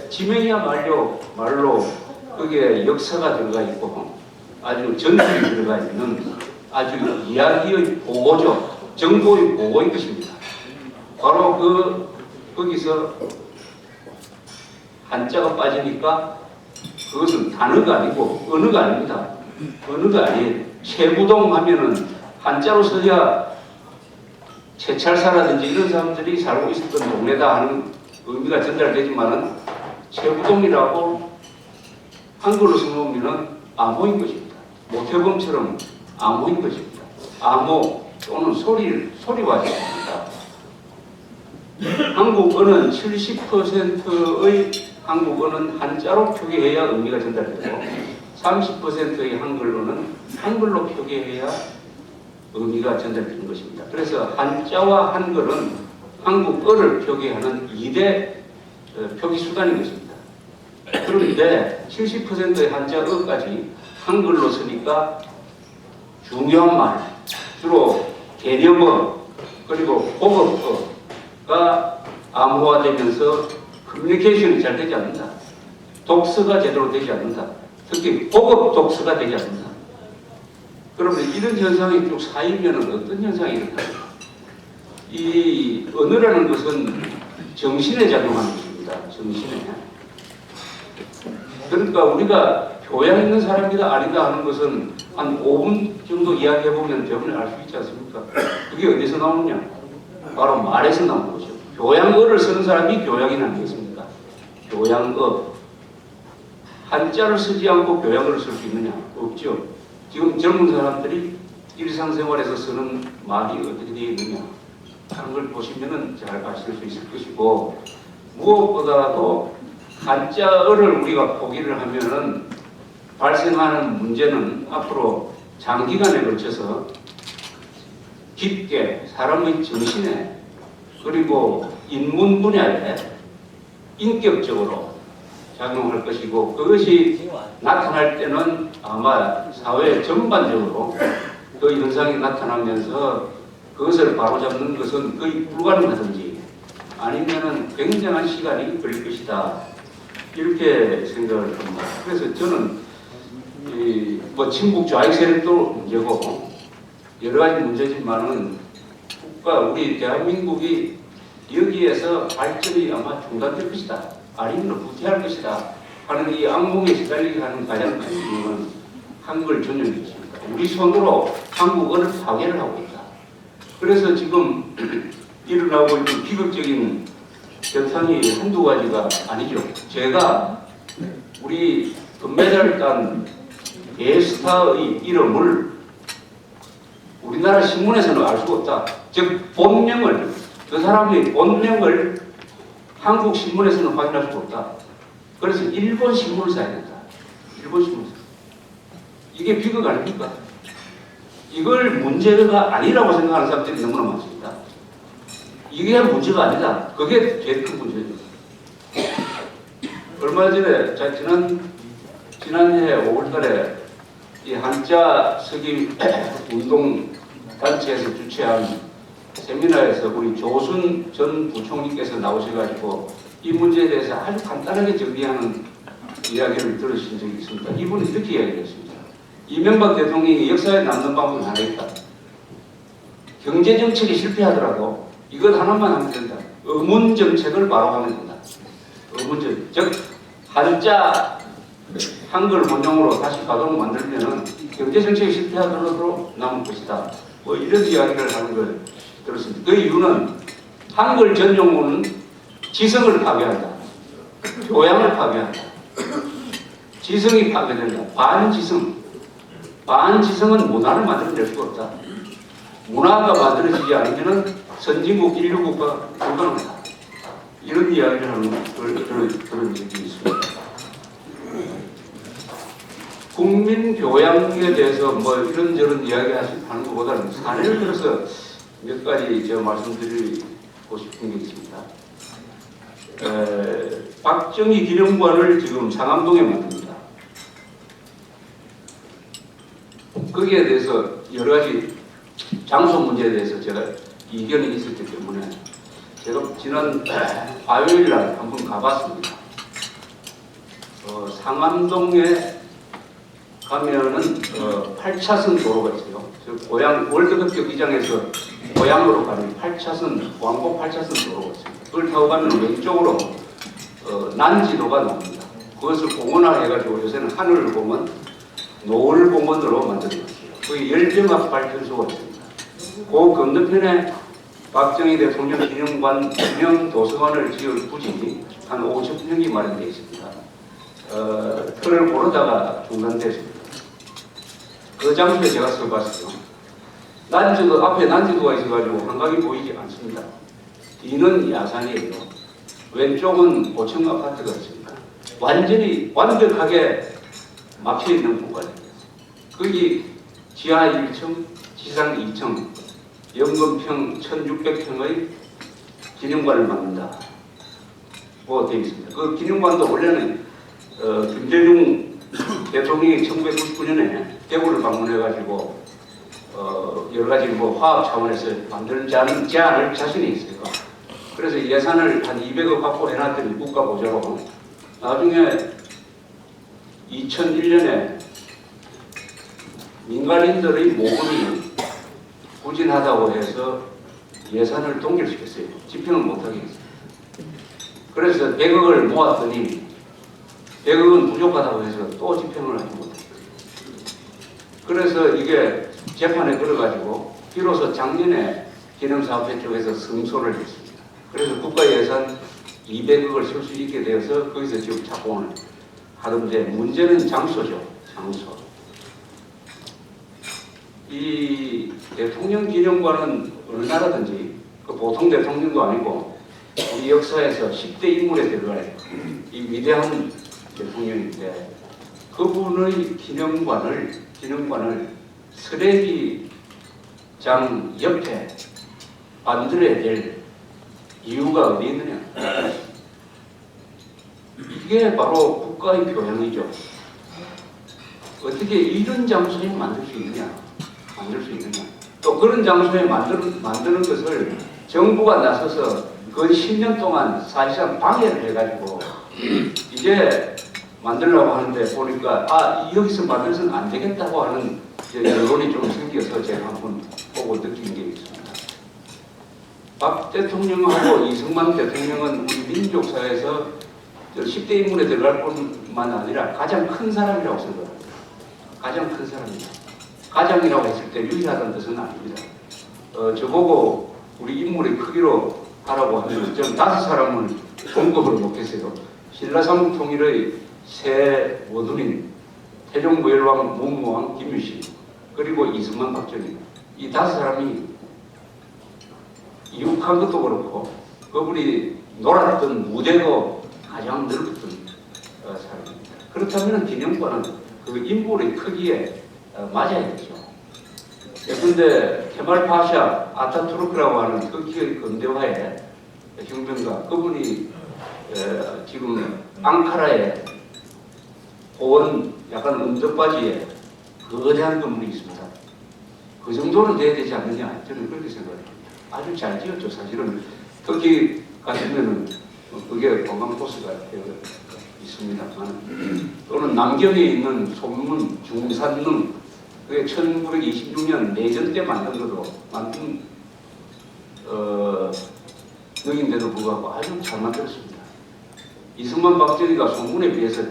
지명이야말로 거기에 역사가 들어가 있고 아주 전술이 들어가 있는 아주 이야기의 보고죠. 정보의 보고인 것입니다. 바로 거기서 한자가 빠지니까 그것은 단어가 아니고 언어가 아닙니다. 언어가 아니에요. 최부동 하면은 한자로 써야 채찰사라든지 이런 사람들이 살고 있었던 동네다 하는 의미가 전달되지만은 최부동이라고 한글로 써놓으면은 암호인 것입니다. 모태범처럼 암호인 것입니다. 암호 또는 소리와 같습니다. 한국어는 70%의 한국어는 한자로 표기해야 의미가 전달되고 30%의 한글어는 한글로 표기해야 의미가 전달되는 것입니다. 그래서 한자와 한글은 한국어를 표기하는 2대 표기 수단인 것입니다. 그런데 70%의 한자어까지 한글로 쓰니까 중요한 말, 주로 개념어 그리고 고급어가 암호화되면서 커뮤니케이션이 잘 되지 않는다. 독서가 제대로 되지 않는다. 특히 고급 독서가 되지 않는다. 그러면 이런 현상이 쭉 쌓이면 어떤 현상이 일어날까? 이 언어라는 것은 정신에 작용하는 것입니다. 정신에. 그러니까 우리가 교양 있는 사람이다 아니다 하는 것은 한 5분 정도 이야기해보면 대부분 알 수 있지 않습니까? 그게 어디서 나오느냐? 바로 말에서 나오는 거죠. 교양어를 쓰는 사람이 교양인 아니겠습니까? 교양어. 한자를 쓰지 않고 교양어를 쓸 수 있느냐? 없죠. 지금 젊은 사람들이 일상생활에서 쓰는 말이 어떻게 되어 있느냐 하는 걸 보시면 잘 아실 수 있을 것이고, 무엇보다도 한자어를 우리가 포기를 하면은 발생하는 문제는 앞으로 장기간에 걸쳐서 깊게 사람의 정신에 그리고 인문 분야에 인격적으로 작용할 것이고, 그것이 나타날 때는 아마 사회 전반적으로 그 현상이 나타나면서 그것을 바로잡는 것은 거의 불가능하든지 아니면은 굉장한 시간이 걸릴 것이다. 이렇게 생각을 합니다. 그래서 저는 뭐 친북 좌익 세력도 문제고 여러 가지 문제지만은 우리 대한민국이 여기에서 발전이 아마 중단될 것이다. 아니면 후퇴할 것이다. 하는 이 악몽에 시달리게 하는 가장 큰 이유는 한글 전염이었습니다. 우리 손으로 한국어를 파괴를 하고 있다. 그래서 지금 일어나고 있는 비극적인 현상이 한두 가지가 아니죠. 제가 우리 금메달을 딴 대스타의 이름을 우리나라 신문에서는 알 수가 없다. 즉 본명을, 그 사람의 본명을 한국 신문에서는 확인할 수가 없다. 그래서 일본 신문을 써야 된다. 일본 신문. 이게 비극 아닙니까? 이걸 문제가 아니라고 생각하는 사람들이 너무나 많습니다. 이게 문제가 아니다. 그게 제일 큰 문제죠. 얼마 전에 지난해 5월달에 이 한자 서기 운동 단체에서 주최한 세미나에서 우리 조순 전 부총리께서 나오셔가지고 이 문제에 대해서 아주 간단하게 정리하는 이야기를 들으신 적이 있습니다. 이분은 이렇게 이야기했습니다. 이명박 대통령이 역사에 남는 방법이 하나 있다. 경제 정책이 실패하더라도 이것 하나만 하면 된다. 의문 정책을 바로 하면 된다. 의문 정책, 즉 한자 한글 원형으로 다시 가도록 만들면은 경제 정책이 실패하더라도 남을 것이다. 뭐 이런 이야기를 하는 걸 들었습니다. 그 이유는 한글 전용어는 지성을 파괴한다. 교양을 파괴한다. 지성이 파괴된다. 반지성은 문화를 만들어낼 수가 없다. 문화가 만들어지지 않으면 선진국 인류국가 불가능하다. 이런 이야기를 하는 걸 들은 적이 있습니다. 국민 교양에 대해서 뭐 이런저런 이야기 하는 것보다는 사례를 들어서 몇 가지 제가 말씀드리고 싶은 게 있습니다. 박정희 기념관을 지금 상암동에 만듭니다. 거기에 대해서 여러 가지 장소 문제에 대해서 제가 이견이 있었기 때문에 제가 지난 화요일 날 한번 가봤습니다. 상암동에 가면은 8차선 도로가 있어요. 저 고향 월드컵 경기장에서 고향으로 가는 8차선 왕복 8차선 도로가 있습니다. 그걸 타고 가면 왼쪽으로 난지도가 나옵니다. 그것을 공원화 해가지고 요새는 하늘을 보면 노을 공원으로 만들어놨어요. 거기 열병합 발전소가 있습니다. 그 건너편에 박정희 대통령 기념관, 기념 도서관을 지을 부지 한 5,000평이 마련되어 있습니다. 틀을 고르다가 중단됐습니다. 그 장소에 제가 서봤어요. 난지도, 앞에 난지도가 있어가지고 한강이 보이지 않습니다. 뒤는 야산이에요. 왼쪽은 5층 아파트가 있습니다. 완전히 완벽하게 막혀있는 공간입니다. 거기 지하 1층, 지상 2층, 연금평 1600평의 기념관을 만든다. 뭐 되어 있습니다. 그 기념관도 원래는 김대중 대통령이 1999년에 대구를 방문해가지고 여러 가지 뭐 화학 차원에서 만들자는 제안을 자신이 있어요. 그래서 예산을 한 200억 확보해놨더니 국가 보조로 나중에 2001년에 민간인들의 모금이 부진하다고 해서 예산을 동결시켰어요. 집행을 못하게 했어요. 그래서 100억을 모았더니 100억은 부족하다고 해서 또 집행을 하지 못했어요. 그래서 이게 재판에 걸어가지고 비로소 작년에 기념사업회 쪽에서 승소를 했습니다. 그래서 국가 예산 200억을 쓸 수 있게 되어서 거기서 지금 착공을 하던데 문제는 장소죠. 장소. 이 대통령 기념관은 어느 나라든지 그 보통 대통령도 아니고 우리 역사에서 10대 인물에 들어갈 이 위대한 대통령인데 그분의 기념관을 쓰레기장 옆에 만들어야 될 이유가 어디 있느냐? 이게 바로 국가의 교양이죠. 어떻게 이런 장소에 만들 수 있느냐? 또 그런 장소에 만드는 것을 정부가 나서서 그 10년 동안 사실상 방해를 해가지고 이제 만들려고 하는데 보니까 여기서 만들어서는 안 되겠다고 하는 여론이 좀 생겨서 제가 한번 보고 느낀 게 있습니다. 박 대통령하고 이승만 대통령은 우리 민족사에서 10대 인물에 들어갈 뿐만 아니라 가장 큰 사람이라고 생각합니다. 가장 큰 사람입니다. 가장이라고 했을 때 유일하다는 뜻은 아닙니다. 저보고 우리 인물의 크기로 하라고 하면 좀 5사람을 공급을 놓겠어요. 신라 삼국통일의 새 원훈인 태종무열왕 문무왕 김유신 그리고 이승만 박정희 이 5사람이 이웃한 것도 그렇고 그분이 놀았던 무대도 가장 넓었던 사람입니다. 그렇다면 기념관은 그 인물의 크기에 맞아야겠죠. 그런데 케말 파샤 아타투르크라고 하는 터키의 근대화의 혁명가 그분이 지금 앙카라에 고원 약간 은적바지에 거대한 건물이 있습니다. 그 정도는 돼야 되지 않느냐 저는 그렇게 생각합니다. 아주 잘 지었죠. 사실은 터키 같으면은 그게 관광 코스가 되어 있습니다만 또는 남경에 있는 소문 중산릉 그게 1926년 내전 때 만든 능인데도 불구하고 아주 잘 만들었습니다. 이승만 박정희가 소문에 비해서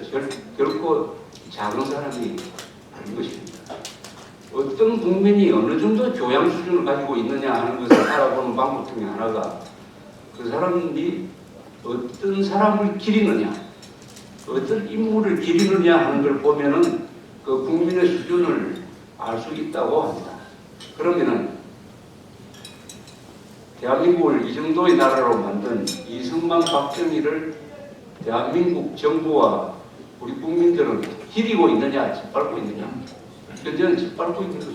결코 작은 사람이 아닌 것입니다. 어떤 국민이 어느 정도 교양 수준을 가지고 있느냐 하는 것을 알아보는 방법 중에 하나가 그 사람이 어떤 사람을 기리느냐 어떤 인물을 기리느냐 하는 걸 보면은 그 국민의 수준을 알 수 있다고 합니다. 그러면은 대한민국을 이 정도의 나라로 만든 이승만 박정희를 대한민국 정부와 우리 국민들은 기리고 있느냐 짓밟고 있느냐 현재는 짓밟고 있는 거죠.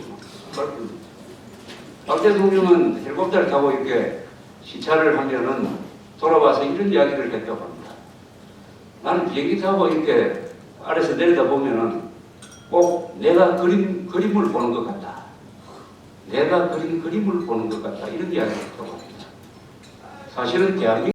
짓밟고 있는 거죠. 박 대통령은 헬리콥터를 타고 이렇게 시찰을 하면은 돌아와서 이런 이야기를 했다고 합니다. 나는 비행기 타고 이렇게 아래서 내려다 보면은 꼭 내가 그림을 보는 것 같다. 내가 그린 그림을 보는 것 같다. 이런 이야기를 했다고 합니다. 사실은 대한민국